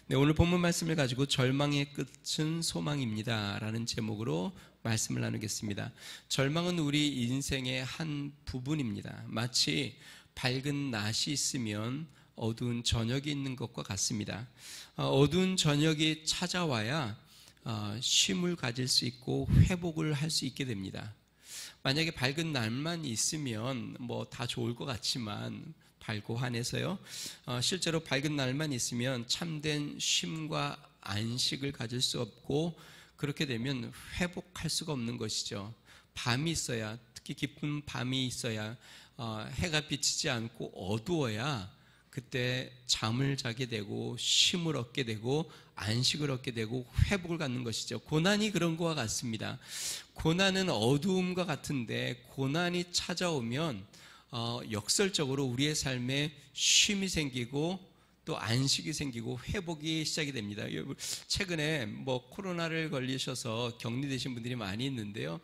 네, 오늘 본문 말씀을 가지고 절망의 끝은 소망입니다 라는 제목으로 말씀을 나누겠습니다. 절망은 우리 인생의 한 부분입니다. 마치 밝은 낮이 있으면 어두운 저녁이 있는 것과 같습니다. 어두운 저녁이 찾아와야 쉼을 가질 수 있고 회복을 할 수 있게 됩니다. 만약에 밝은 날만 있으면 뭐 다 좋을 것 같지만 밝고 환해서요. 실제로 밝은 날만 있으면 참된 쉼과 안식을 가질 수 없고 그렇게 되면 회복할 수가 없는 것이죠. 밤이 있어야, 특히 깊은 밤이 있어야 해가 비치지 않고 어두워야 그때 잠을 자게 되고 쉼을 얻게 되고 안식을 얻게 되고 회복을 갖는 것이죠. 고난이 그런 것과 같습니다. 고난은 어두움과 같은데 고난이 찾아오면 역설적으로 우리의 삶에 쉼이 생기고 또 안식이 생기고 회복이 시작이 됩니다. 최근에 코로나를 걸리셔서 격리되신 분들이 많이 있는데요.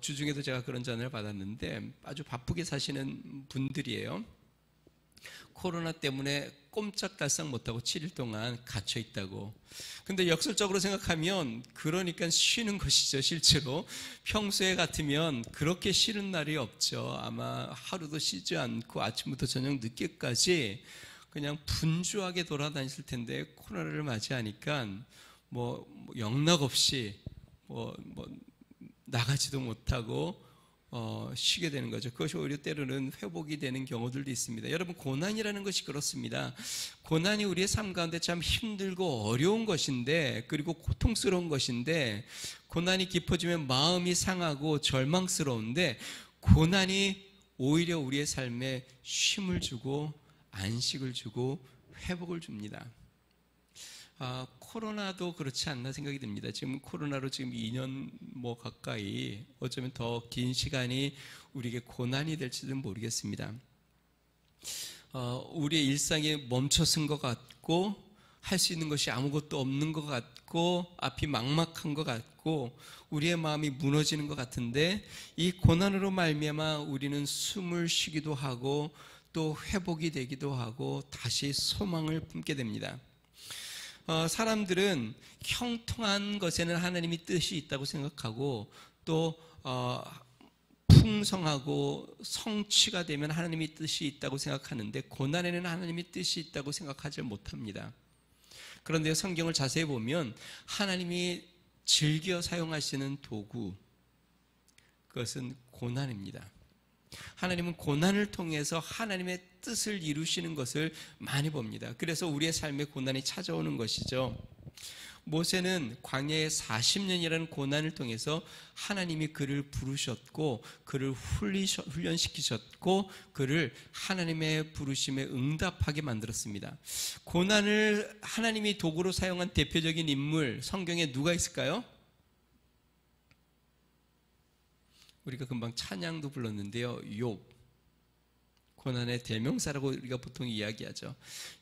주중에도 제가 그런 전화를 받았는데 아주 바쁘게 사시는 분들이에요. 코로나 때문에 꼼짝달싹 못하고 7일 동안 갇혀 있다고. 근데 역설적으로 생각하면 그러니까 쉬는 것이죠. 실제로 평소에 같으면 그렇게 쉬는 날이 없죠. 아마 하루도 쉬지 않고 아침부터 저녁 늦게까지 그냥 분주하게 돌아다녔을 텐데 코로나를 맞이하니까 영락없이 나가지도 못하고 쉬게 되는 거죠. 그것이 오히려 때로는 회복이 되는 경우들도 있습니다. 여러분, 고난이라는 것이 그렇습니다. 고난이 우리의 삶 가운데 참 힘들고 어려운 것인데, 그리고 고통스러운 것인데, 고난이 깊어지면 마음이 상하고 절망스러운데, 고난이 오히려 우리의 삶에 쉼을 주고 안식을 주고 회복을 줍니다. 코로나도 그렇지 않나 생각이 듭니다. 지금 코로나로 지금 2년 가까이, 어쩌면 더 긴 시간이 우리에게 고난이 될지도 모르겠습니다. 우리의 일상이 멈춰선 것 같고 할 수 있는 것이 아무것도 없는 것 같고 앞이 막막한 것 같고 우리의 마음이 무너지는 것 같은데, 이 고난으로 말미암아 우리는 숨을 쉬기도 하고 또 회복이 되기도 하고 다시 소망을 품게 됩니다. 사람들은 형통한 것에는 하나님의 뜻이 있다고 생각하고 또 풍성하고 성취가 되면 하나님의 뜻이 있다고 생각하는데, 고난에는 하나님의 뜻이 있다고 생각하지 못합니다. 그런데 성경을 자세히 보면 하나님이 즐겨 사용하시는 도구, 그것은 고난입니다. 하나님은 고난을 통해서 하나님의 뜻을 이루시는 것을 많이 봅니다. 그래서 우리의 삶에 고난이 찾아오는 것이죠. 모세는 광야의 40년이라는 고난을 통해서 하나님이 그를 부르셨고 그를 훈련시키셨고 그를 하나님의 부르심에 응답하게 만들었습니다. 고난을 하나님이 도구로 사용한 대표적인 인물, 성경에 누가 있을까요? 우리가 금방 찬양도 불렀는데요. 욥, 고난의 대명사라고 우리가 보통 이야기하죠.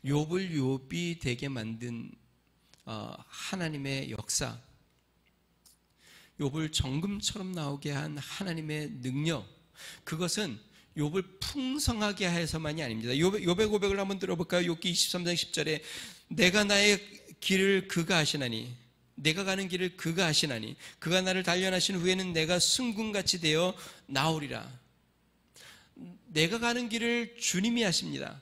욥을 욥이 되게 만든 하나님의 역사, 욥을 정금처럼 나오게 한 하나님의 능력, 그것은 욥을 풍성하게 해서만이 아닙니다. 욥의 고백을 한번 들어볼까요? 욥기 23장 10절에 내가 나의 길을 그가 아시나니, 내가 가는 길을 그가 아시나니, 그가 나를 단련하신 후에는 내가 승군같이 되어 나오리라. 내가 가는 길을 주님이 아십니다.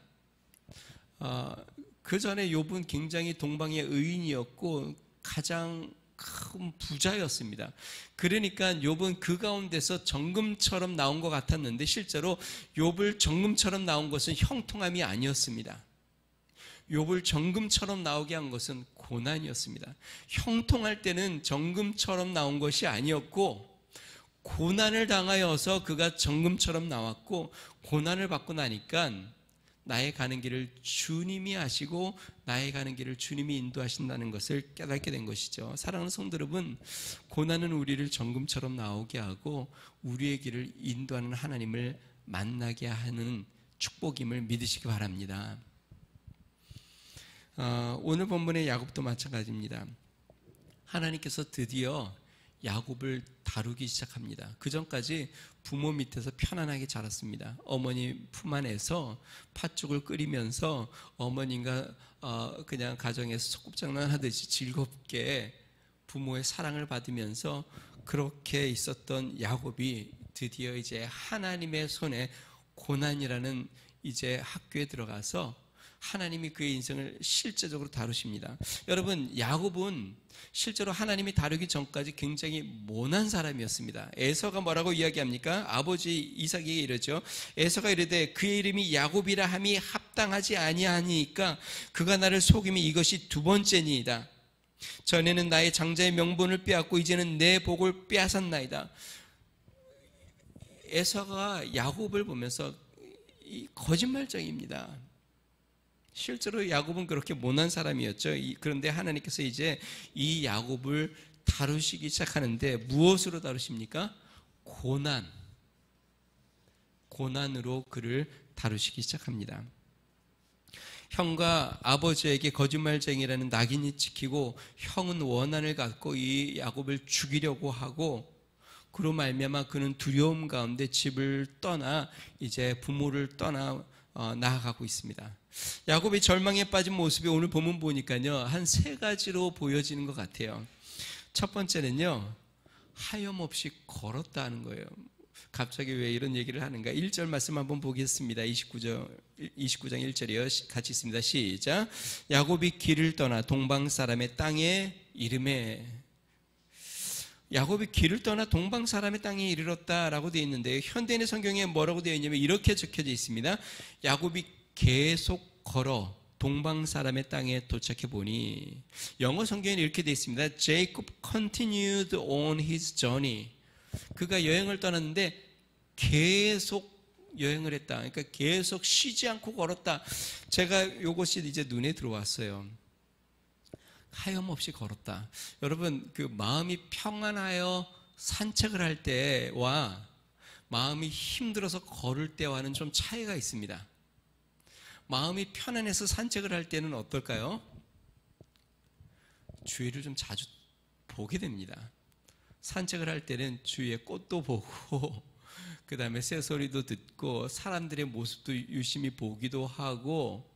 그 전에 욥은 굉장히 동방의 의인이었고 가장 큰 부자였습니다. 그러니까 욥은 그 가운데서 정금처럼 나온 것 같았는데, 실제로 욥을 정금처럼 나온 것은 형통함이 아니었습니다. 욥을 정금처럼 나오게 한 것은 고난이었습니다. 형통할 때는 정금처럼 나온 것이 아니었고, 고난을 당하여서 그가 정금처럼 나왔고, 고난을 받고 나니까 나의 가는 길을 주님이 아시고 나의 가는 길을 주님이 인도하신다는 것을 깨닫게 된 것이죠. 사랑하는 성도 여러분, 고난은 우리를 정금처럼 나오게 하고 우리의 길을 인도하는 하나님을 만나게 하는 축복임을 믿으시기 바랍니다. 오늘 본문의 야곱도 마찬가지입니다. 하나님께서 드디어 야곱을 다루기 시작합니다. 그 전까지 부모 밑에서 편안하게 자랐습니다. 어머니 품 안에서 팥죽을 끓이면서 어머님과 그냥 가정에서 소꿉장난 하듯이 즐겁게 부모의 사랑을 받으면서 그렇게 있었던 야곱이 드디어 이제 하나님의 손에 고난이라는 이제 학교에 들어가서 하나님이 그의 인생을 실제적으로 다루십니다. 여러분, 야곱은 실제로 하나님이 다루기 전까지 굉장히 모난 사람이었습니다. 에서가 뭐라고 이야기합니까? 아버지 이삭에게 이르죠. 에서가 이르되 그의 이름이 야곱이라 함이 합당하지 아니하니까 그가 나를 속임이 이것이 두 번째니이다. 전에는 나의 장자의 명분을 빼앗고 이제는 내 복을 빼앗았나이다. 에서가 야곱을 보면서 거짓말쟁이입니다. 실제로 야곱은 그렇게 모난 사람이었죠. 그런데 하나님께서 이제 이 야곱을 다루시기 시작하는데 무엇으로 다루십니까? 고난으로 그를 다루시기 시작합니다. 형과 아버지에게 거짓말쟁이라는 낙인이 찍히고 형은 원한을 갖고 이 야곱을 죽이려고 하고 그로 말미암아 그는 두려움 가운데 집을 떠나 이제 부모를 떠나 나아가고 있습니다. 야곱이 절망에 빠진 모습이 오늘 본문 보니까요 한 세 가지로 보여지는 것 같아요. 첫 번째는요 하염없이 걸었다는 거예요. 갑자기 왜 이런 얘기를 하는가? 1절 말씀 한번 보겠습니다. 29장 1절이요. 같이 있습니다. 시작. 야곱이 길을 떠나 동방 사람의 땅에 이르매. 야곱이 길을 떠나 동방 사람의 땅에 이르렀다라고 되어 있는데 현대인의 성경에 뭐라고 되어 있냐면 이렇게 적혀져 있습니다. 야곱이 계속 걸어 동방 사람의 땅에 도착해 보니 영어 성경에는 이렇게 되어 있습니다. Jacob continued on his journey. 그가 여행을 떠났는데 계속 여행을 했다. 그러니까 계속 쉬지 않고 걸었다. 제가 이것이 이제 눈에 들어왔어요. 하염없이 걸었다. 여러분, 그 마음이 평안하여 산책을 할 때와 마음이 힘들어서 걸을 때와는 좀 차이가 있습니다. 마음이 편안해서 산책을 할 때는 어떨까요? 주위를 좀 자주 보게 됩니다. 산책을 할 때는 주위의 꽃도 보고 그 다음에 새소리도 듣고 사람들의 모습도 유심히 보기도 하고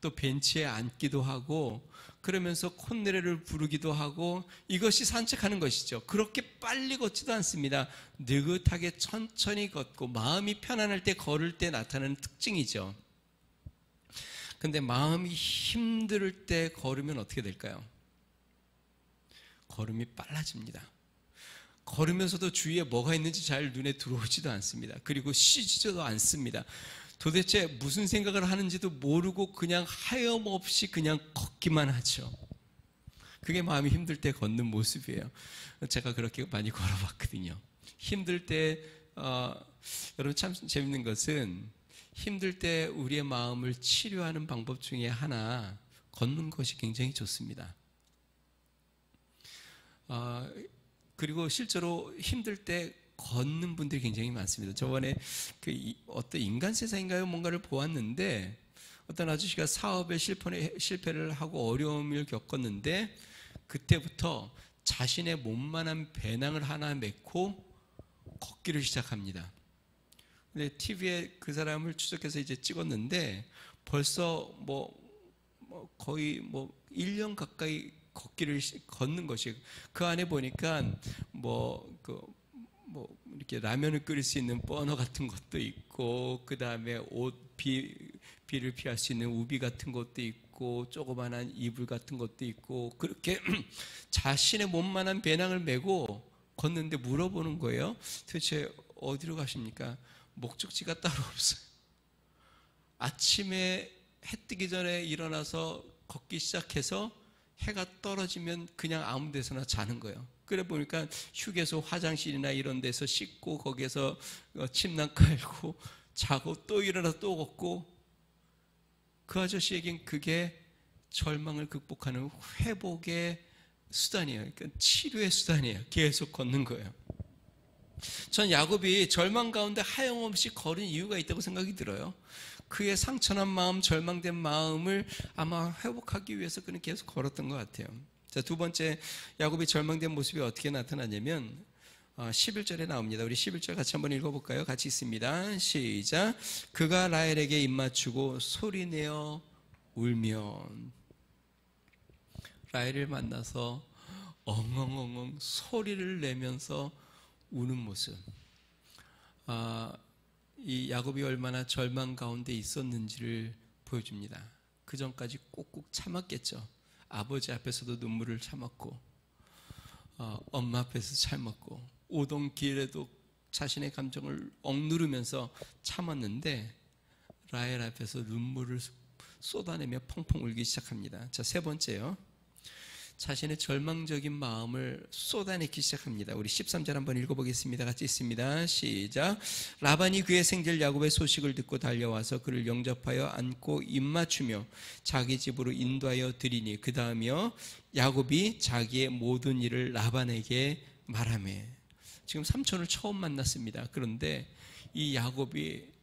또 벤치에 앉기도 하고 그러면서 콧노래를 부르기도 하고 이것이 산책하는 것이죠. 그렇게 빨리 걷지도 않습니다. 느긋하게 천천히 걷고 마음이 편안할 때 걸을 때 나타나는 특징이죠. 근데 마음이 힘들 때 걸으면 어떻게 될까요? 걸음이 빨라집니다. 걸으면서도 주위에 뭐가 있는지 잘 눈에 들어오지도 않습니다. 그리고 쉬지도 않습니다. 도대체 무슨 생각을 하는지도 모르고 그냥 하염없이 그냥 걷기만 하죠. 그게 마음이 힘들 때 걷는 모습이에요. 제가 그렇게 많이 걸어봤거든요. 힘들 때 여러분 참 재밌는 것은 힘들 때 우리의 마음을 치료하는 방법 중에 하나 걷는 것이 굉장히 좋습니다. 그리고 실제로 힘들 때 걷는 분들이 굉장히 많습니다. 저번에 어떤 인간 세상인가요? 뭔가를 보았는데 어떤 아저씨가 사업에 실패를 하고 어려움을 겪었는데 그때부터 자신의 몸만한 배낭을 하나 메고 걷기를 시작합니다. 근데 TV에 그 사람을 추적해서 이제 찍었는데 벌써 거의 1년 가까이 걷는 것이 그 안에 보니까 이렇게 라면을 끓일 수 있는 버너 같은 것도 있고 그 다음에 비를 피할 수 있는 우비 같은 것도 있고 조그만한 이불 같은 것도 있고 그렇게 자신의 몸만한 배낭을 메고 걷는데 물어보는 거예요. 도대체 어디로 가십니까? 목적지가 따로 없어요. 아침에 해 뜨기 전에 일어나서 걷기 시작해서 해가 떨어지면 그냥 아무 데서나 자는 거예요. 그래 보니까 휴게소 화장실이나 이런 데서 씻고 거기에서 침낭 깔고 자고 또 일어나서 또 걷고 그 아저씨에겐 그게 절망을 극복하는 회복의 수단이에요. 그러니까 치료의 수단이에요. 계속 걷는 거예요. 전 야곱이 절망 가운데 하염없이 걸은 이유가 있다고 생각이 들어요. 그의 상처난 마음, 절망된 마음을 아마 회복하기 위해서 그는 계속 걸었던 것 같아요. 자, 두 번째 야곱이 절망된 모습이 어떻게 나타나냐면 11절에 나옵니다. 우리 11절 같이 한번 읽어볼까요? 같이 있습니다. 시작. 그가 라헬에게 입맞추고 소리내어 울면, 라헬을 만나서 엉엉엉엉 소리를 내면서 우는 모습. 이 야곱이 얼마나 절망 가운데 있었는지를 보여줍니다. 그 전까지 꾹꾹 참았겠죠. 아버지 앞에서도 눈물을 참았고, 엄마 앞에서 참았고, 오던 길에도 자신의 감정을 억누르면서 참았는데, 라헬 앞에서 눈물을 쏟아내며 펑펑 울기 시작합니다. 자, 세 번째요. 자신의 절망적인 마음을 쏟아내기 시작합니다. 우리 13절 한번 읽어보겠습니다. 같이 있습니다. 시작. 라반이 그의 생질 야곱의 소식을 듣고 달려와서 그를 영접하여 안고 입맞추며 자기 집으로 인도하여 드리니 그 다음이요 야곱이 자기의 모든 일을 라반에게 말하매. 지금 삼촌을 처음 만났습니다. 그런데 이 야곱이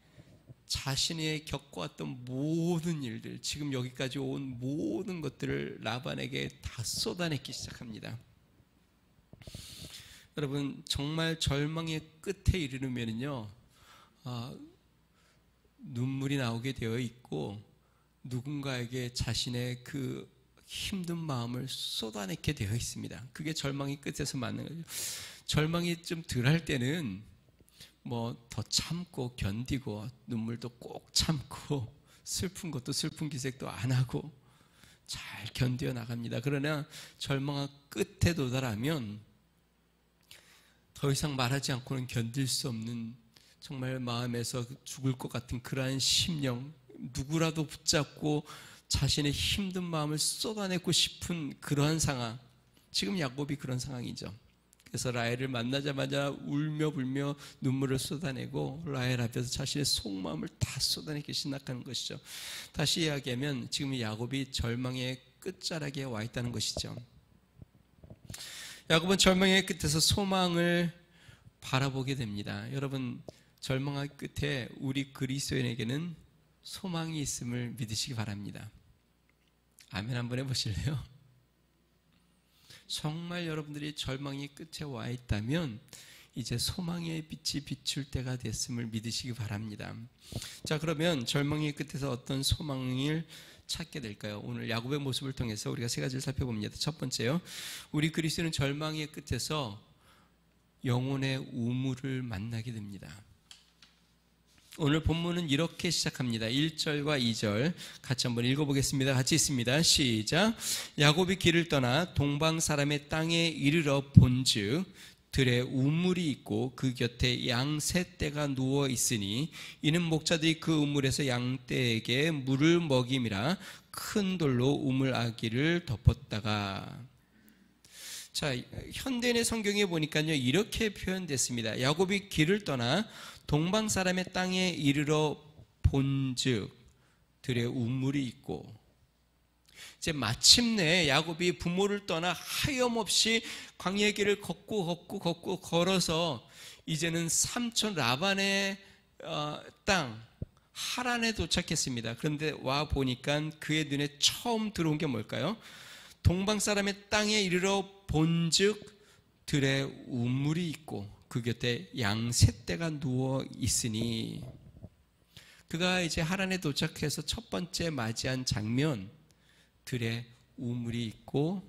자신이 겪어왔던 모든 일들, 지금 여기까지 온 모든 것들을 라반에게 다 쏟아내기 시작합니다. 여러분, 정말 절망의 끝에 이르면요, 눈물이 나오게 되어 있고 누군가에게 자신의 그 힘든 마음을 쏟아내게 되어 있습니다. 그게 절망의 끝에서 맞는 거죠. 절망이 좀 덜할 때는 더 참고 견디고 눈물도 꼭 참고 슬픈 것도 슬픈 기색도 안 하고 잘 견뎌 나갑니다. 그러나 절망의 끝에 도달하면 더 이상 말하지 않고는 견딜 수 없는, 정말 마음에서 죽을 것 같은 그러한 심령, 누구라도 붙잡고 자신의 힘든 마음을 쏟아내고 싶은 그러한 상황. 지금 야곱이 그런 상황이죠. 그래서 라헬을 만나자마자 울며 불며 눈물을 쏟아내고 라헬 앞에서 자신의 속마음을 다 쏟아내기 시작하는 것이죠. 다시 이야기하면 지금 야곱이 절망의 끝자락에 와 있다는 것이죠. 야곱은 절망의 끝에서 소망을 바라보게 됩니다. 여러분, 절망의 끝에 우리 그리스도인에게는 소망이 있음을 믿으시기 바랍니다. 아멘 한번 해보실래요? 정말 여러분들이 절망의 끝에 와 있다면 이제 소망의 빛이 비출 때가 됐음을 믿으시기 바랍니다. 자, 그러면 절망의 끝에서 어떤 소망을 찾게 될까요? 오늘 야곱의 모습을 통해서 우리가 세 가지를 살펴봅니다. 첫 번째요, 우리 그리스도는 절망의 끝에서 영혼의 우물을 만나게 됩니다. 오늘 본문은 이렇게 시작합니다. 1절과 2절 같이 한번 읽어보겠습니다. 같이 있습니다. 시작. 야곱이 길을 떠나 동방 사람의 땅에 이르러 본즉 들에 우물이 있고 그 곁에 양 세 떼가 누워 있으니 이는 목자들이 그 우물에서 양 떼에게 물을 먹임이라 큰 돌로 우물 아기를 덮었다가. 자, 현대인의 성경에 보니까요 이렇게 표현됐습니다. 야곱이 길을 떠나 동방 사람의 땅에 이르러 본즉 들에 우물이 있고, 이제 마침내 야곱이 부모를 떠나 하염없이 광야 길을 걷고 걸어서 이제는 삼촌 라반의 땅 하란에 도착했습니다. 그런데 와 보니까 그의 눈에 처음 들어온 게 뭘까요? 동방 사람의 땅에 이르러 본즉 들에 우물이 있고 그 곁에 양 세 떼가 누워 있으니. 그가 이제 하란에 도착해서 첫 번째 맞이한 장면, 들에 우물이 있고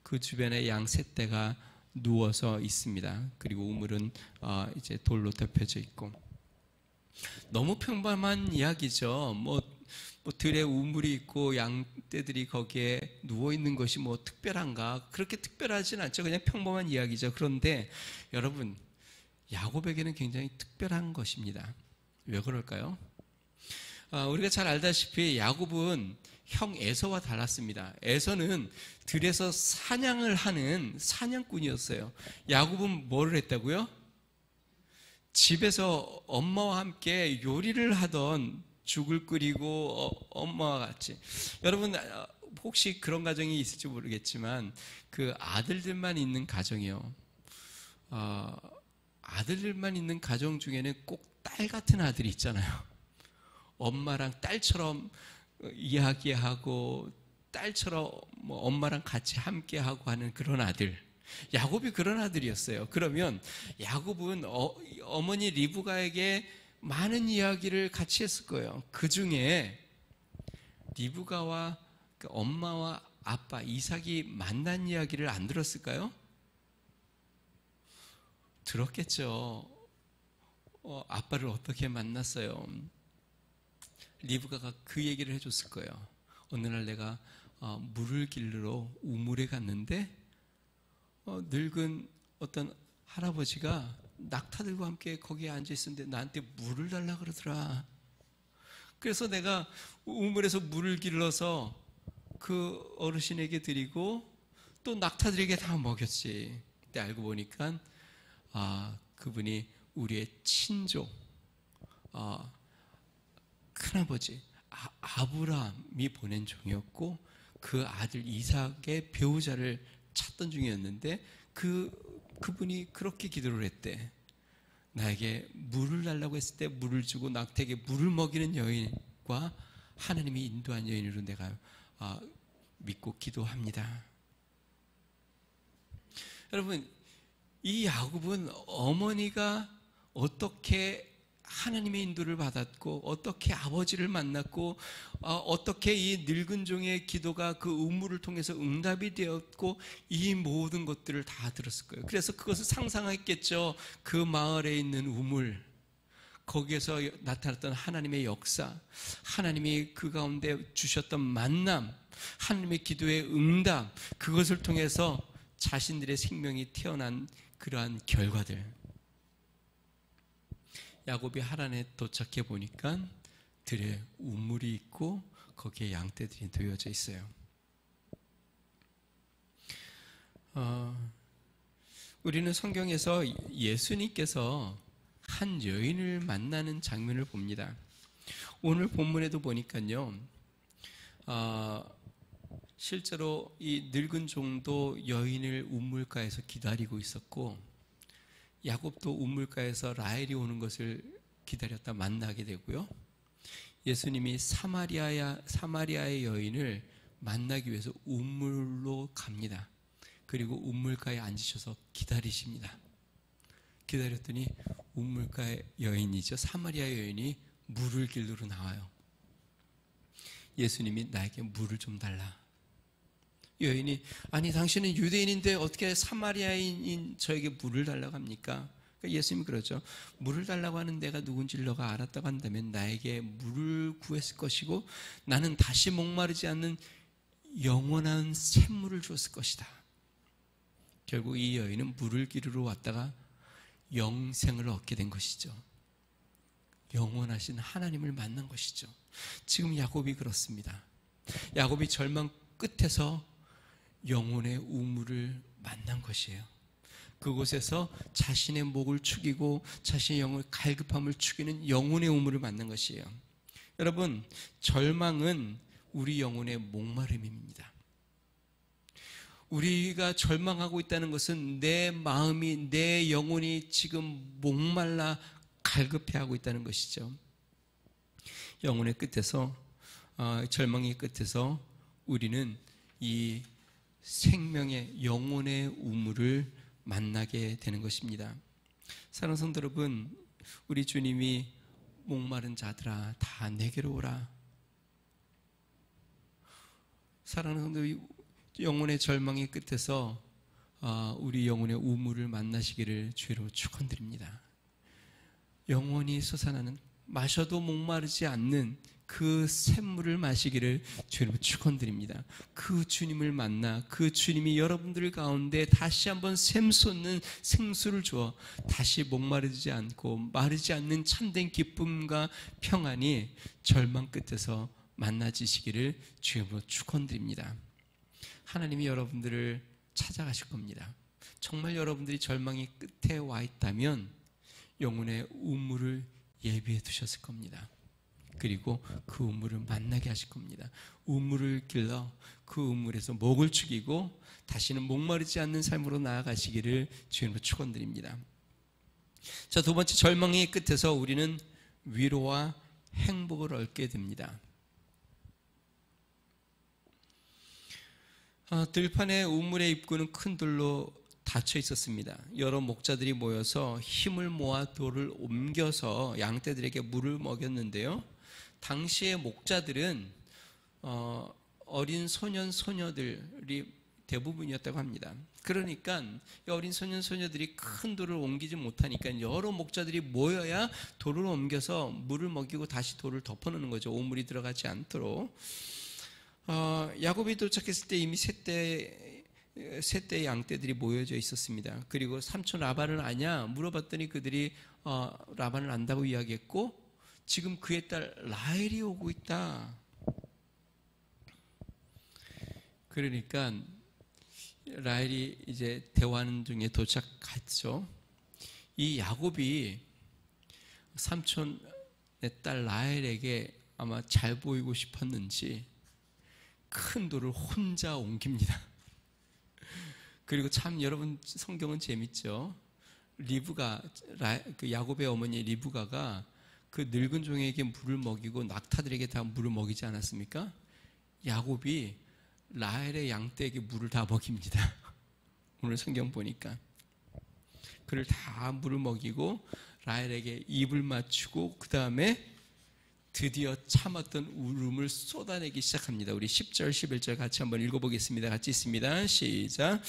그 주변에 양 세 떼가 누워서 있습니다. 그리고 우물은 이제 돌로 덮여져 있고. 너무 평범한 이야기죠. 들에 우물이 있고 양떼들이 거기에 누워 있는 것이 특별한가? 그렇게 특별하진 않죠. 그냥 평범한 이야기죠. 그런데 여러분, 야곱에게는 굉장히 특별한 것입니다. 왜 그럴까요? 우리가 잘 알다시피 야곱은 형 에서와 달랐습니다. 에서는 들에서 사냥을 하는 사냥꾼이었어요. 야곱은 뭐를 했다고요? 집에서 엄마와 함께 요리를 하던, 죽을 끓이고 엄마와 같이. 여러분 혹시 그런 가정이 있을지 모르겠지만 그 아들들만 있는 가정이요. 아들들만 있는 가정 중에는 꼭 딸 같은 아들이 있잖아요. 엄마랑 딸처럼 이야기하고 딸처럼 뭐 엄마랑 같이 함께하고 하는 그런 아들. 야곱이 그런 아들이었어요. 그러면 야곱은 어머니 리브가에게 많은 이야기를 같이 했을 거예요. 그 중에 리브가와 엄마와 아빠 이삭이 만난 이야기를 안 들었을까요? 들었겠죠. 아빠를 어떻게 만났어요? 리브가가 그 얘기를 해줬을 거예요. 어느 날 내가 물을 길르러 우물에 갔는데 늙은 어떤 할아버지가 낙타들과 함께 거기에 앉아 있었는데 나한테 물을 달라 그러더라. 그래서 내가 우물에서 물을 길러서 그 어르신에게 드리고 또 낙타들에게 다 먹였지. 그때 알고 보니까 그분이 우리의 친족, 큰아버지 아브라함이 보낸 종이었고 그 아들 이삭의 배우자를 찾던 중이었는데 그분이 그렇게 기도를 했대. 나에게 물을 달라고 했을 때 물을 주고 낙타에게 물을 먹이는 여인과 하나님이 인도한 여인으로 내가 믿고 기도합니다. 여러분, 이 야곱은 어머니가 어떻게 하나님의 인도를 받았고 어떻게 아버지를 만났고 어떻게 이 늙은 종의 기도가 그 우물을 통해서 응답이 되었고 이 모든 것들을 다 들었을 거예요. 그래서 그것을 상상했겠죠. 그 마을에 있는 우물, 거기에서 나타났던 하나님의 역사, 하나님이 그 가운데 주셨던 만남, 하나님의 기도의 응답, 그것을 통해서 자신들의 생명이 태어난 그러한 결과들. 야곱이 하란에 도착해 보니까 들에 우물이 있고 거기에 양떼들이 놓여져 있어요. 우리는 성경에서 예수님께서 한 여인을 만나는 장면을 봅니다. 오늘 본문에도 보니까요, 실제로 이 늙은 종도 여인을 우물가에서 기다리고 있었고 야곱도 우물가에서 라헬이 오는 것을 기다렸다 만나게 되고요. 예수님이 사마리아의 여인을 만나기 위해서 우물로 갑니다. 그리고 우물가에 앉으셔서 기다리십니다. 기다렸더니 우물가의 여인이죠. 사마리아 여인이 물을 길르러 나와요. 예수님이 나에게 물을 좀 달라. 여인이 아니 당신은 유대인인데 어떻게 사마리아인인 저에게 물을 달라고 합니까? 그러니까 예수님이 그러죠. 물을 달라고 하는 내가 누군지를 너가 알았다고 한다면 나에게 물을 구했을 것이고 나는 다시 목마르지 않는 영원한 샘물을 주었을 것이다. 결국 이 여인은 물을 기르러 왔다가 영생을 얻게 된 것이죠. 영원하신 하나님을 만난 것이죠. 지금 야곱이 그렇습니다. 야곱이 절망 끝에서 영혼의 우물을 만난 것이에요. 그곳에서 자신의 목을 축이고 자신의 영혼의 갈급함을 축이는 영혼의 우물을 만난 것이에요. 여러분, 절망은 우리 영혼의 목마름입니다. 우리가 절망하고 있다는 것은 내 마음이, 내 영혼이 지금 목말라 갈급해하고 있다는 것이죠. 영혼의 끝에서, 절망의 끝에서 우리는 이 생명의 영혼의 우물을 만나게 되는 것입니다. 사랑하는 성도 여러분, 우리 주님이 목마른 자들아 다 내게로 오라. 사랑하는 성도, 영혼의 절망의 끝에서 우리 영혼의 우물을 만나시기를 주로 축원드립니다. 영원히 솟아나는, 마셔도 목마르지 않는 그 샘물을 마시기를 주님 축원드립니다. 그 주님을 만나 그 주님이 여러분들 가운데 다시 한번 샘솟는 생수를 주어 다시 목마르지 않고 마르지 않는 참된 기쁨과 평안이 절망 끝에서 만나지시기를 주님으로 축원드립니다. 하나님이 여러분들을 찾아가실 겁니다. 정말 여러분들이 절망의 끝에 와 있다면 영혼의 우물을 예비해 두셨을 겁니다. 그리고 그 우물을 만나게 하실 겁니다. 우물을 길러 그 우물에서 목을 축이고 다시는 목마르지 않는 삶으로 나아가시기를 주님으로 축원드립니다. 자, 두 번째, 절망의 끝에서 우리는 위로와 행복을 얻게 됩니다. 들판의 우물의 입구는 큰 돌로 닫혀 있었습니다. 여러 목자들이 모여서 힘을 모아 돌을 옮겨서 양떼들에게 물을 먹였는데요. 당시의 목자들은 어린 소년 소녀들이 대부분이었다고 합니다. 그러니까 이 어린 소년 소녀들이 큰 돌을 옮기지 못하니까 여러 목자들이 모여야 돌을 옮겨서 물을 먹이고 다시 돌을 덮어놓는 거죠. 오물이 들어가지 않도록. 야곱이 도착했을 때 이미 세 떼의 양떼들이 모여져 있었습니다. 그리고 삼촌 라반을 아냐 물어봤더니 그들이 라반을 안다고 이야기했고, 지금 그의 딸 라헬이 오고 있다. 그러니까 라헬이 이제 대화하는 중에 도착했죠. 이 야곱이 삼촌의 딸 라헬에게 아마 잘 보이고 싶었는지 큰 돌을 혼자 옮깁니다. 그리고 참 여러분 성경은 재밌죠. 리브가, 그 야곱의 어머니 리브가가 그 늙은 종에게 물을 먹이고 낙타들에게 다 물을 먹이지 않았습니까? 야곱이 라헬의 양떼에게 물을 다 먹입니다. 오늘 성경 보니까 그를 다 물을 먹이고 라헬에게 입을 맞추고 그 다음에 드디어 참았던 울음을 쏟아내기 시작합니다. 우리 10절 11절 같이 한번 읽어보겠습니다. 같이 있습니다. 시작.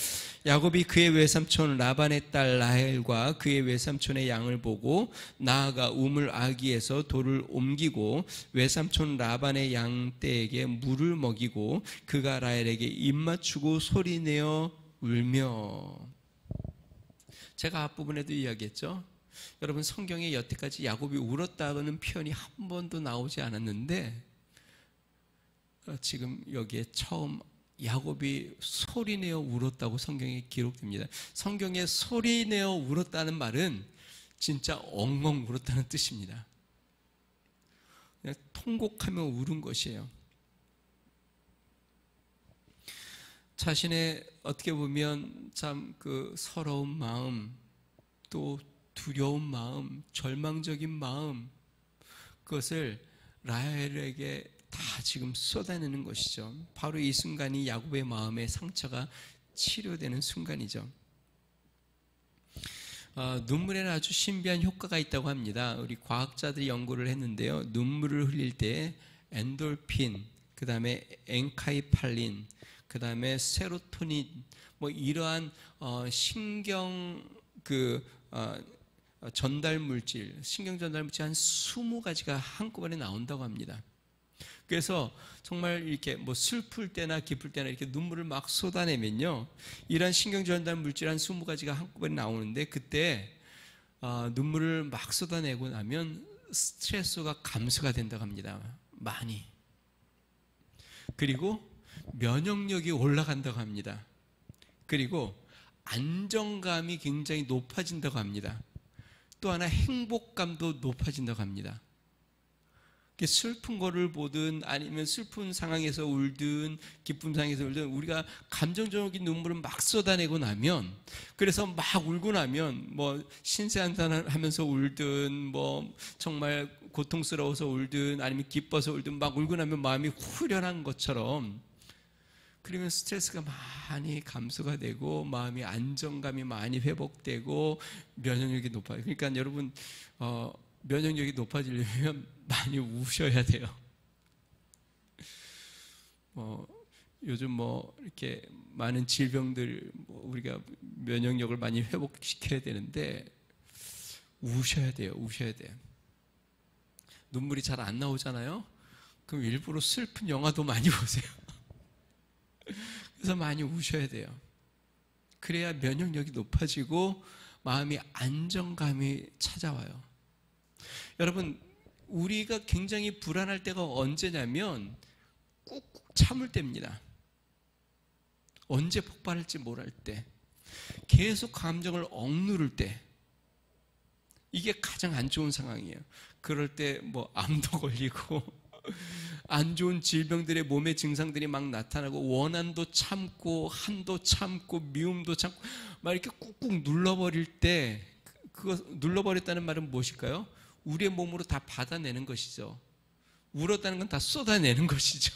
야곱이 그의 외삼촌 라반의 딸 라헬과 그의 외삼촌의 양을 보고 나아가 우물 아기에서 돌을 옮기고 외삼촌 라반의 양떼에게 물을 먹이고 그가 라헬에게 입 맞추고 소리내어 울며. 제가 앞부분에도 이야기했죠. 여러분 성경에 여태까지 야곱이 울었다는 표현이 한 번도 나오지 않았는데 지금 여기에 처음 야곱이 소리내어 울었다고 성경에 기록됩니다. 성경에 소리내어 울었다는 말은 진짜 엉엉 울었다는 뜻입니다. 그냥 통곡하며 울은 것이에요. 자신의 어떻게 보면 참 그 서러운 마음, 또 두려운 마음, 절망적인 마음, 그것을 라헬에게 다 지금 쏟아내는 것이죠. 바로 이 순간이 야곱의 마음의 상처가 치료되는 순간이죠. 눈물에는 아주 신비한 효과가 있다고 합니다. 우리 과학자들이 연구를 했는데요. 눈물을 흘릴 때 엔돌핀, 그 다음에 엔카이팔린, 그 다음에 세로토닌, 뭐 이러한 신경 전달 물질, 신경 전달 물질 한 20가지가 한꺼번에 나온다고 합니다. 그래서 정말 이렇게 뭐 슬플 때나 기쁠 때나 이렇게 눈물을 막 쏟아내면요, 이런 신경 전달 물질 한 20가지가 한꺼번에 나오는데, 그때 눈물을 막 쏟아내고 나면 스트레스가 감소가 된다고 합니다. 많이. 그리고 면역력이 올라간다고 합니다. 그리고 안정감이 굉장히 높아진다고 합니다. 또 하나 행복감도 높아진다고 합니다. 슬픈 거를 보든 아니면 슬픈 상황에서 울든 기쁜 상황에서 울든 우리가 감정적인 눈물을 막 쏟아내고 나면, 그래서 막 울고 나면 뭐 신세한탄하면서 울든 뭐 정말 고통스러워서 울든 아니면 기뻐서 울든 막 울고 나면 마음이 후련한 것처럼, 그러면 스트레스가 많이 감소가 되고 마음이 안정감이 많이 회복되고 면역력이 높아요. 그러니까 여러분 면역력이 높아지려면 많이 우셔야 돼요. 요즘 뭐 이렇게 많은 질병들 우리가 면역력을 많이 회복시켜야 되는데 우셔야 돼요. 우셔야 돼요. 눈물이 잘 안 나오잖아요. 그럼 일부러 슬픈 영화도 많이 보세요. 그래서 많이 우셔야 돼요. 그래야 면역력이 높아지고 마음이 안정감이 찾아와요. 여러분, 우리가 굉장히 불안할 때가 언제냐면 꾹꾹 참을 때입니다. 언제 폭발할지 모를 때, 계속 감정을 억누를 때, 이게 가장 안 좋은 상황이에요. 그럴 때 뭐 암도 걸리고 안 좋은 질병들의 몸의 증상들이 막 나타나고 원한도 참고 한도 참고 미움도 참고 막 이렇게 꾹꾹 눌러버릴 때, 그거 눌러버렸다는 말은 무엇일까요? 우리의 몸으로 다 받아내는 것이죠. 울었다는 건 다 쏟아내는 것이죠.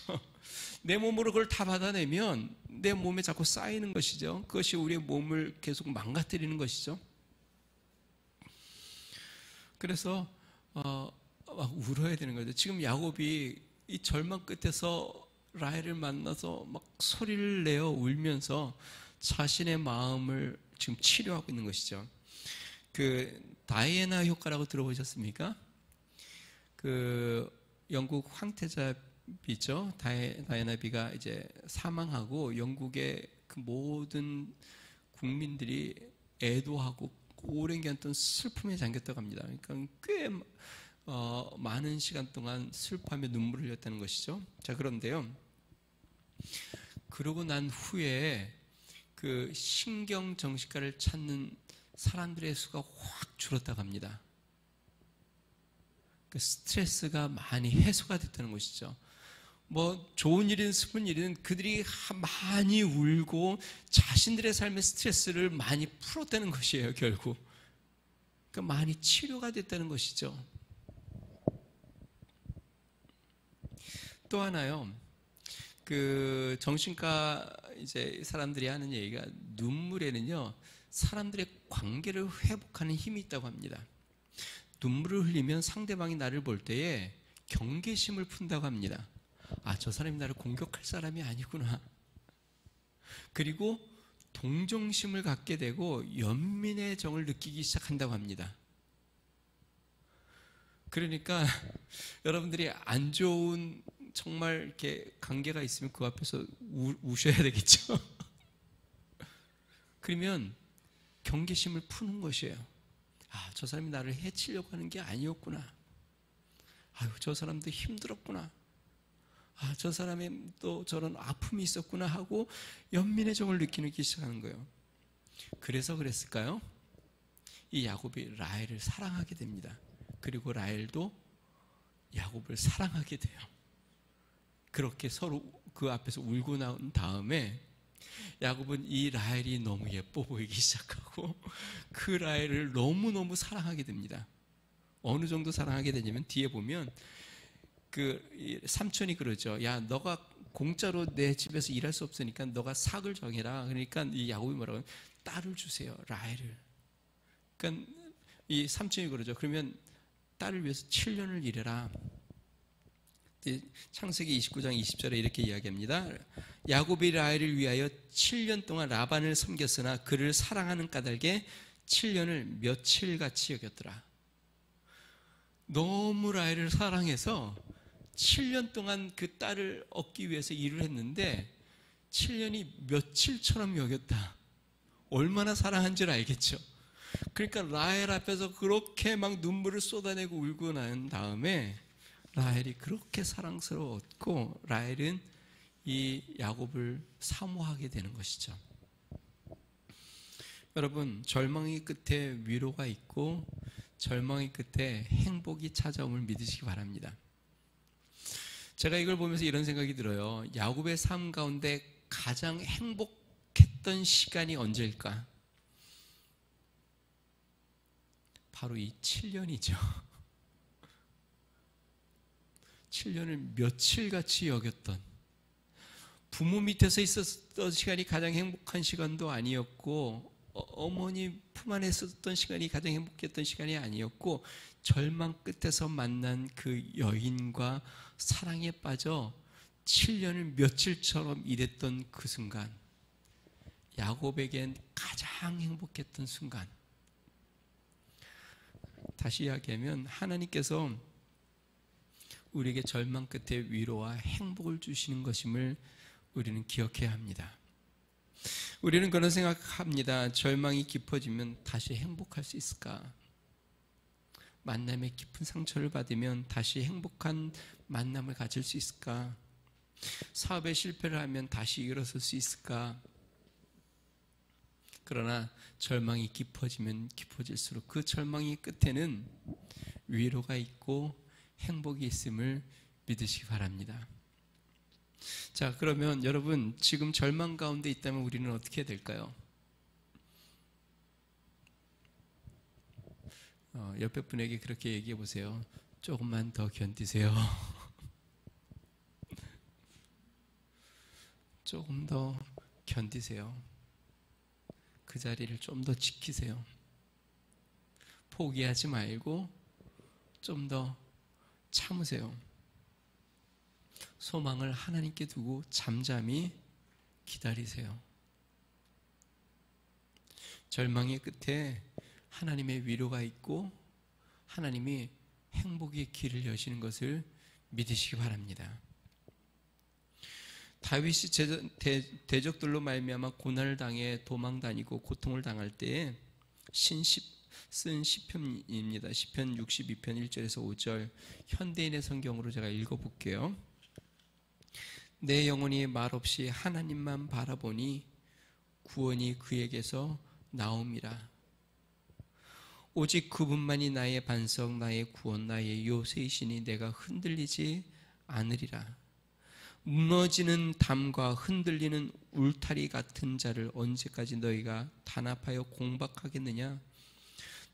내 몸으로 그걸 다 받아내면 내 몸에 자꾸 쌓이는 것이죠. 그것이 우리의 몸을 계속 망가뜨리는 것이죠. 그래서 막 울어야 되는 거죠. 지금 야곱이 이 절망 끝에서 라헬을 만나서 막 소리를 내어 울면서 자신의 마음을 지금 치료하고 있는 것이죠. 그 다이애나 효과라고 들어보셨습니까? 그 영국 황태자비죠. 다이애나비가 이제 사망하고 영국의 그 모든 국민들이 애도하고 오랜 기간 동안 슬픔에 잠겼다고 합니다. 그러니까 꽤 많은 시간 동안 슬퍼하며 눈물을 흘렸다는 것이죠. 자, 그런데요. 그러고 난 후에 그 신경정신과를 찾는 사람들의 수가 확 줄었다고 합니다. 그 스트레스가 많이 해소가 됐다는 것이죠. 뭐 좋은 일이든 슬픈 일이든 그들이 많이 울고 자신들의 삶의 스트레스를 많이 풀었다는 것이에요, 결국. 그러니까 많이 치료가 됐다는 것이죠. 또 하나요. 그 정신과 이제 사람들이 하는 얘기가 눈물에는요, 사람들의 관계를 회복하는 힘이 있다고 합니다. 눈물을 흘리면 상대방이 나를 볼 때에 경계심을 푼다고 합니다. 아, 저 사람이 나를 공격할 사람이 아니구나. 그리고 동정심을 갖게 되고 연민의 정을 느끼기 시작한다고 합니다. 그러니까 여러분들이 안 좋은 정말 이렇게 관계가 있으면 그 앞에서 우셔야 되겠죠. 그러면 경계심을 푸는 것이에요. 아, 저 사람이 나를 해치려고 하는 게 아니었구나. 아유, 저 사람도 힘들었구나. 아, 저 사람의 또 저런 아픔이 있었구나 하고 연민의 정을 느끼기 시작하는 거예요. 그래서 그랬을까요? 이 야곱이 라헬을 사랑하게 됩니다. 그리고 라헬도 야곱을 사랑하게 돼요. 그렇게 서로 그 앞에서 울고 나온 다음에 야곱은 이 라헬이 너무 예뻐 보이기 시작하고 그 라헬을 너무너무 사랑하게 됩니다. 어느 정도 사랑하게 되냐면 뒤에 보면 그 삼촌이 그러죠. 야, 너가 공짜로 내 집에서 일할 수 없으니까 너가 삭을 정해라. 그러니까 이 야곱이 뭐라고 하면 딸을 주세요. 라헬을. 그러니까 이 삼촌이 그러죠. 그러면 딸을 위해서 7년을 일해라. 창세기 29장 20절에 이렇게 이야기합니다. 야곱이 라헬을 위하여 7년 동안 라반을 섬겼으나 그를 사랑하는 까닭에 7년을 며칠같이 여겼더라. 너무 라헬을 사랑해서 7년 동안 그 딸을 얻기 위해서 일을 했는데 7년이 며칠처럼 여겼다. 얼마나 사랑한 줄 알겠죠. 그러니까 라헬 앞에서 그렇게 막 눈물을 쏟아내고 울고 난 다음에 라헬이 그렇게 사랑스러웠고 라헬은 이 야곱을 사모하게 되는 것이죠. 여러분, 절망의 끝에 위로가 있고 절망의 끝에 행복이 찾아옴을 믿으시기 바랍니다. 제가 이걸 보면서 이런 생각이 들어요. 야곱의 삶 가운데 가장 행복했던 시간이 언제일까? 바로 이 7년이죠. 7년을 며칠같이 여겼던, 부모 밑에서 있었던 시간이 가장 행복한 시간도 아니었고 어머니 품 안에 있었던 시간이 가장 행복했던 시간이 아니었고 절망 끝에서 만난 그 여인과 사랑에 빠져 7년을 며칠처럼 일했던 그 순간, 야곱에겐 가장 행복했던 순간. 다시 이야기하면 하나님께서 우리에게 절망 끝에 위로와 행복을 주시는 것임을 우리는 기억해야 합니다. 우리는 그런 생각합니다. 절망이 깊어지면 다시 행복할 수 있을까? 만남에 깊은 상처를 받으면 다시 행복한 만남을 가질 수 있을까? 사업에 실패를 하면 다시 일어설 수 있을까? 그러나 절망이 깊어지면 깊어질수록 그 절망의 끝에는 위로가 있고 행복이 있음을 믿으시기 바랍니다. 자, 그러면 여러분 지금 절망 가운데 있다면 우리는 어떻게 해야 될까요? 옆에 분에게 그렇게 얘기해 보세요. 조금만 더 견디세요. 조금 더 견디세요. 그 자리를 좀 더 지키세요. 포기하지 말고 좀 더 참으세요. 소망을 하나님께 두고 잠잠히 기다리세요. 절망의 끝에 하나님의 위로가 있고 하나님이 행복의 길을 여시는 것을 믿으시기 바랍니다. 다윗이 대적들로 말미암아 고난을 당해 도망 다니고 고통을 당할 때에 쓴 시편입니다. 시편 62편 1절에서 5절 현대인의 성경으로 제가 읽어볼게요. 내 영혼이 말없이 하나님만 바라보니 구원이 그에게서 나옴이라. 오직 그분만이 나의 반석, 나의 구원, 나의 요새이시니 내가 흔들리지 않으리라. 무너지는 담과 흔들리는 울타리 같은 자를 언제까지 너희가 단합하여 공박하겠느냐?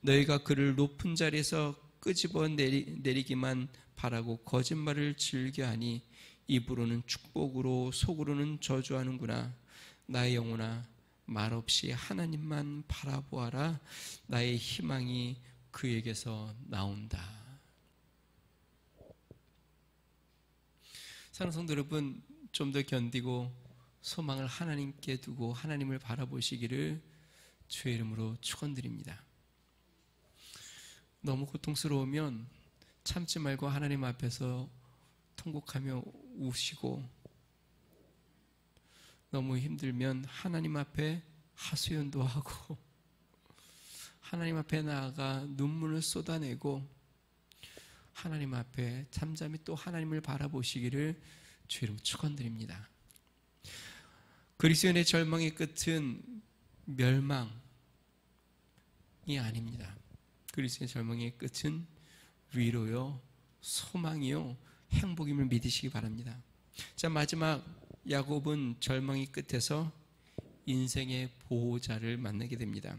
너희가 그를 높은 자리에서 끄집어 내리기만 바라고 거짓말을 즐겨하니 입으로는 축복으로 속으로는 저주하는구나. 나의 영혼아 말없이 하나님만 바라보아라. 나의 희망이 그에게서 나온다. 사랑하는 성도 여러분, 좀 더 견디고 소망을 하나님께 두고 하나님을 바라보시기를 주의 이름으로 축원드립니다. 너무 고통스러우면 참지 말고 하나님 앞에서 통곡하며 우시고, 너무 힘들면 하나님 앞에 하소연도 하고 하나님 앞에 나아가 눈물을 쏟아내고 하나님 앞에 잠잠히 또 하나님을 바라보시기를 주의 이름으로 축원드립니다. 그리스도인의 절망의 끝은 멸망이 아닙니다. 그리스도의 절망의 끝은 위로요, 소망이요, 행복임을 믿으시기 바랍니다. 자, 마지막 야곱은 절망의 끝에서 인생의 보호자를 만나게 됩니다.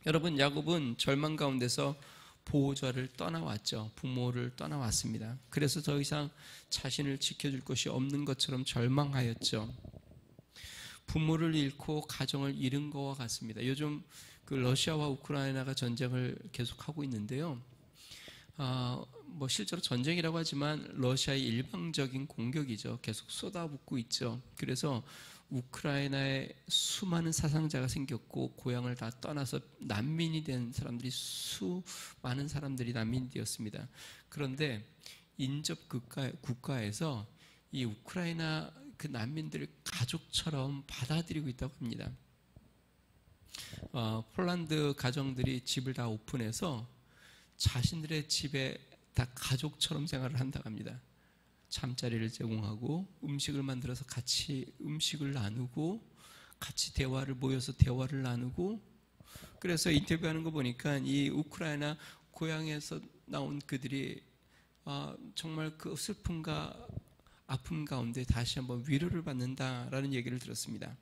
여러분, 야곱은 절망 가운데서 보호자를 떠나왔죠. 부모를 떠나왔습니다. 그래서 더 이상 자신을 지켜줄 것이 없는 것처럼 절망하였죠. 부모를 잃고 가정을 잃은 것과 같습니다. 요즘 그 러시아와 우크라이나가 전쟁을 계속하고 있는데요. 실제로 전쟁이라고 하지만 러시아의 일방적인 공격이죠. 계속 쏟아붓고 있죠. 그래서 우크라이나에 수많은 사상자가 생겼고 고향을 다 떠나서 난민이 된 사람들이 수많은 사람들이 난민이 되었습니다. 그런데 인접 국가에서 이 우크라이나 그 난민들을 가족처럼 받아들이고 있다고 합니다. 폴란드 가정들이 집을 다 오픈해서 자신들의 집에 다 가족처럼 생활을 한다고 합니다. 잠자리를 제공하고 음식을 만들어서 같이 음식을 나누고 같이 모여서 대화를 나누고, 그래서 인터뷰하는 거 보니까 이 우크라이나 고향에서 나온 그들이 정말 그 슬픔과 아픔 가운데 다시 한번 위로를 받는다라는 얘기를 들었습니다.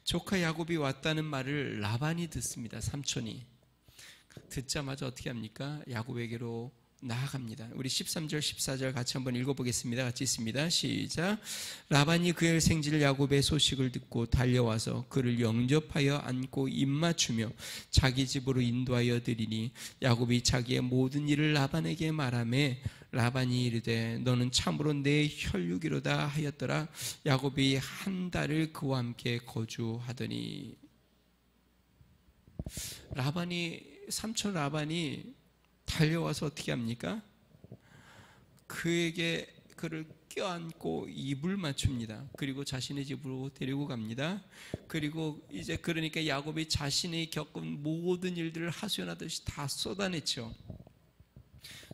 조카 야곱이 왔다는 말을 라반이 듣습니다. 삼촌이. 듣자마자 어떻게 합니까? 야곱에게로 나아갑니다. 우리 13절 14절 같이 한번 읽어보겠습니다. 같이 있습니다. 시작. 라반이 그의 생질 야곱의 소식을 듣고 달려와서 그를 영접하여 안고 입맞추며 자기 집으로 인도하여 드리니 야곱이 자기의 모든 일을 라반에게 말하매 라반이 이르되 너는 참으로 내 혈육이로다 하였더라. 야곱이 한 달을 그와 함께 거주하더니. 삼촌 라반이 달려와서 어떻게 합니까? 그를 껴안고 입을 맞춥니다. 그리고 자신의 집으로 데리고 갑니다. 그리고 이제 그러니까 야곱이 자신이 겪은 모든 일들을 하소연하듯이 다 쏟아냈죠.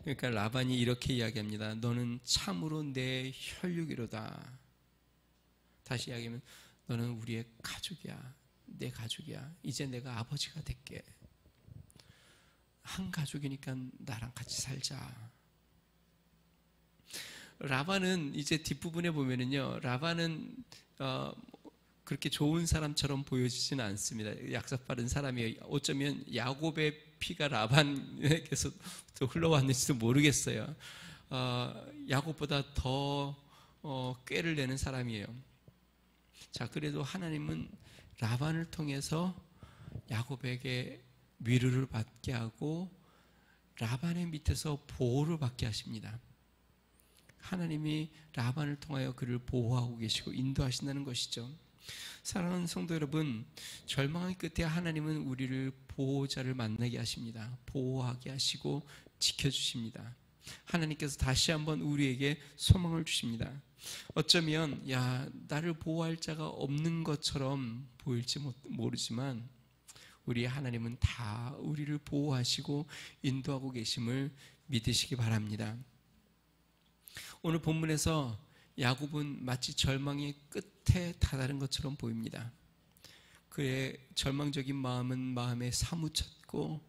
그러니까 라반이 이렇게 이야기합니다. 너는 참으로 내 혈육이로다. 다시 이야기하면 너는 우리의 가족이야. 내 가족이야. 이제 내가 아버지가 될게. 한 가족이니까 나랑 같이 살자. 라반은 이제 뒷부분에 보면은요, 라반은 그렇게 좋은 사람처럼 보여지지는 않습니다. 약삭빠른 사람이에요. 어쩌면 야곱의 피가 라반에게서 흘러왔는지도 모르겠어요. 야곱보다 더 꾀를 내는 사람이에요. 자, 그래도 하나님은 라반을 통해서 야곱에게 위로를 받게 하고 라반의 밑에서 보호를 받게 하십니다. 하나님이 라반을 통하여 그를 보호하고 계시고 인도하신다는 것이죠. 사랑하는 성도 여러분, 절망의 끝에 하나님은 우리를 보호자를 만나게 하십니다. 보호하게 하시고 지켜주십니다. 하나님께서 다시 한번 우리에게 소망을 주십니다. 어쩌면 나를 보호할 자가 없는 것처럼 보일지 모르지만 우리 하나님은 다 우리를 보호하시고 인도하고 계심을 믿으시기 바랍니다. 오늘 본문에서 야곱은 마치 절망의 끝에 다다른 것처럼 보입니다. 그의 절망적인 마음은 마음에 사무쳤고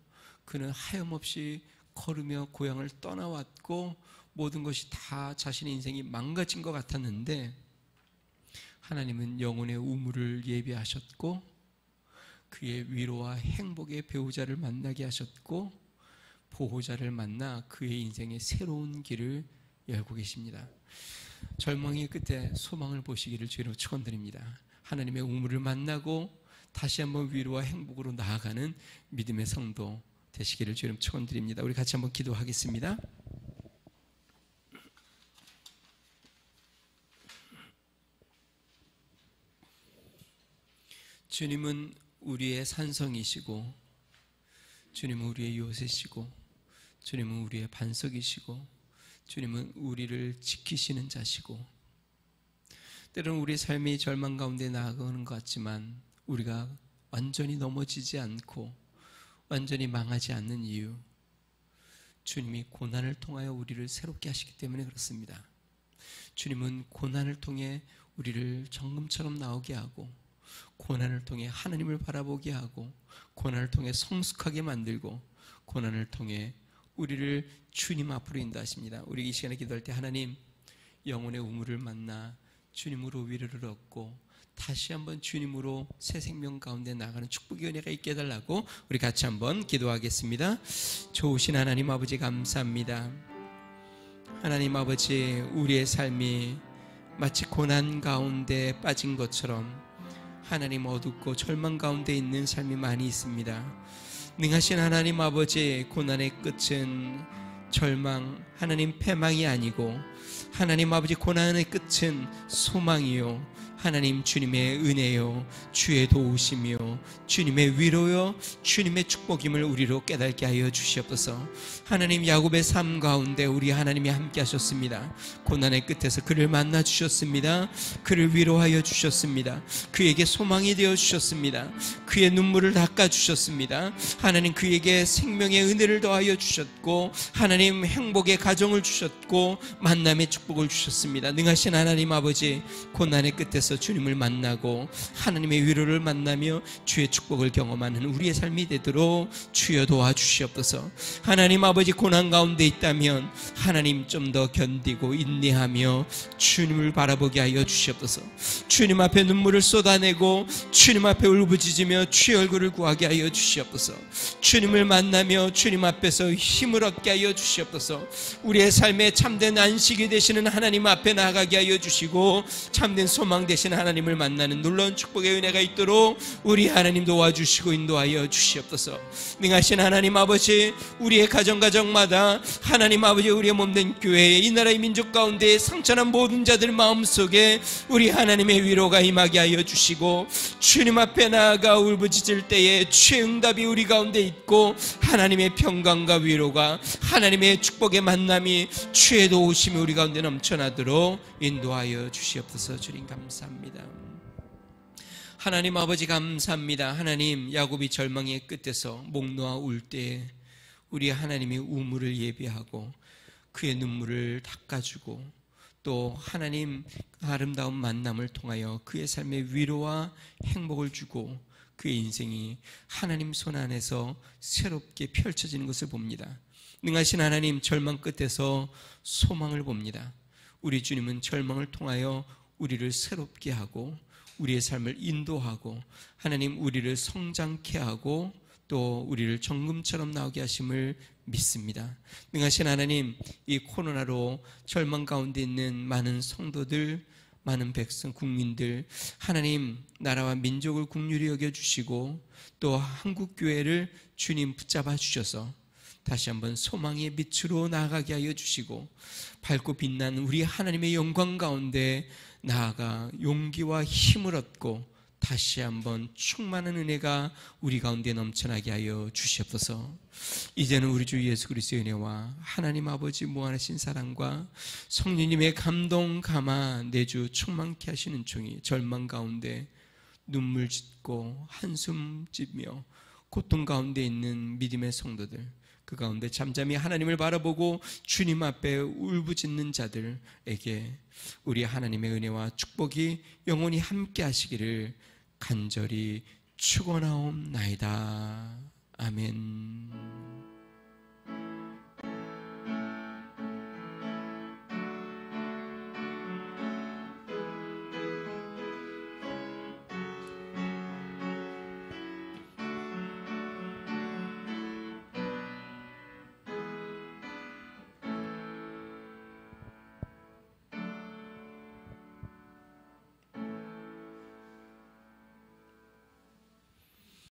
그는 하염없이 걸으며 고향을 떠나왔고 모든 것이 다 자신의 인생이 망가진 것 같았는데 하나님은 영혼의 우물을 예비하셨고 그의 위로와 행복의 배우자를 만나게 하셨고 보호자를 만나 그의 인생의 새로운 길을 열고 계십니다. 절망의 끝에 소망을 보시기를 주로 축원드립니다. 하나님의 우물을 만나고 다시 한번 위로와 행복으로 나아가는 믿음의 성도 되시기를 주로 축원드립니다. 우리 같이 한번 기도하겠습니다. 주님은 우리의 산성이시고 주님은 우리의 요새시고 주님은 우리의 반석이시고 주님은 우리를 지키시는 자시고 때로는 우리의 삶이 절망 가운데 나아가는 것 같지만 우리가 완전히 넘어지지 않고 완전히 망하지 않는 이유, 주님이 고난을 통하여 우리를 새롭게 하시기 때문에 그렇습니다. 주님은 고난을 통해 우리를 정금처럼 나오게 하고 고난을 통해 하나님을 바라보게 하고 고난을 통해 성숙하게 만들고 고난을 통해 우리를 주님 앞으로 인도하십니다. 우리 이 시간에 기도할 때 하나님 영혼의 우물을 만나 주님으로 위로를 얻고 다시 한번 주님으로 새 생명 가운데 나가는 축복의 은혜가 있게 해달라고 우리 같이 한번 기도하겠습니다. 좋으신 하나님 아버지 감사합니다. 하나님 아버지, 우리의 삶이 마치 고난 가운데 빠진 것처럼 하나님 어둡고 절망 가운데 있는 삶이 많이 있습니다. 능하신 하나님 아버지, 고난의 끝은 절망, 하나님 패망이 아니고 하나님 아버지 고난의 끝은 소망이요 하나님 주님의 은혜요 주의 도우심이요 주님의 위로요 주님의 축복임을 우리로 깨닫게 하여 주시옵소서. 하나님 야곱의 삶 가운데 우리 하나님이 함께 하셨습니다. 고난의 끝에서 그를 만나 주셨습니다. 그를 위로하여 주셨습니다. 그에게 소망이 되어 주셨습니다. 그의 눈물을 닦아 주셨습니다. 하나님 그에게 생명의 은혜를 더하여 주셨고 하나님 행복의 가정을 주셨고 만남의 축복을 주셨습니다. 능하신 하나님 아버지, 고난의 끝에서 주님을 만나고 하나님의 위로를 만나며 주의 축복을 경험하는 우리의 삶이 되도록 주여 도와주시옵소서. 하나님 아버지, 고난 가운데 있다면 하나님 좀 더 견디고 인내하며 주님을 바라보게 하여 주시옵소서. 주님 앞에 눈물을 쏟아내고 주님 앞에 울부짖으며 주의 얼굴을 구하게 하여 주시옵소서. 주님을 만나며 주님 앞에서 힘을 얻게 하여 주시옵소서. 우리의 삶에 참된 안식이 되시는 하나님 앞에 나아가게 하여 주시고 참된 소망 되시는 하나님을 만나는 놀라운 축복의 은혜가 있도록 우리 하나님 도와주시고 인도하여 주시옵소서. 능하신 하나님 아버지, 우리의 가정마다 하나님 아버지, 우리의 몸된 교회에 이 나라의 민족 가운데 상처난 모든 자들 마음속에 우리 하나님의 위로가 임하게 하여 주시고 주님 앞에 나아가 울부짖을 때에 주의 응답이 우리 가운데 있고 하나님의 평강과 위로가 하나님의 축복의 만남이 주의 도우심이 우리 가운데 넘쳐나도록 인도하여 주시옵소서. 주님 감사합니다. 하나님 아버지 감사합니다. 하나님, 야곱이 절망의 끝에서 목 놓아 울 때에 우리 하나님이 우물을 예비하고 그의 눈물을 닦아주고 또 하나님 아름다운 만남을 통하여 그의 삶에 위로와 행복을 주고 그의 인생이 하나님 손 안에서 새롭게 펼쳐지는 것을 봅니다. 능하신 하나님, 절망 끝에서 소망을 봅니다. 우리 주님은 절망을 통하여 우리를 새롭게 하고 우리의 삶을 인도하고 하나님 우리를 성장케 하고 또 우리를 정금처럼 나오게 하심을 믿습니다. 능하신 하나님, 이 코로나로 절망 가운데 있는 많은 성도들, 많은 백성, 국민들, 하나님 나라와 민족을 긍휼히 여겨주시고 또 한국교회를 주님 붙잡아 주셔서 다시 한번 소망의 빛으로 나아가게 하여 주시고 밝고 빛나는 우리 하나님의 영광 가운데 나아가 용기와 힘을 얻고 다시 한번 충만한 은혜가 우리 가운데 넘쳐나게 하여 주시옵소서. 이제는 우리 주 예수 그리스도의 은혜와 하나님 아버지 무한하신 사랑과 성령님의 감동 감화 내주 충만케 하시는 종이 절망 가운데 눈물 짓고 한숨 짓며 고통 가운데 있는 믿음의 성도들, 그 가운데 잠잠히 하나님을 바라보고 주님 앞에 울부짖는 자들에게 우리 하나님의 은혜와 축복이 영원히 함께 하시기를 간절히 축원하옵나이다. 아멘.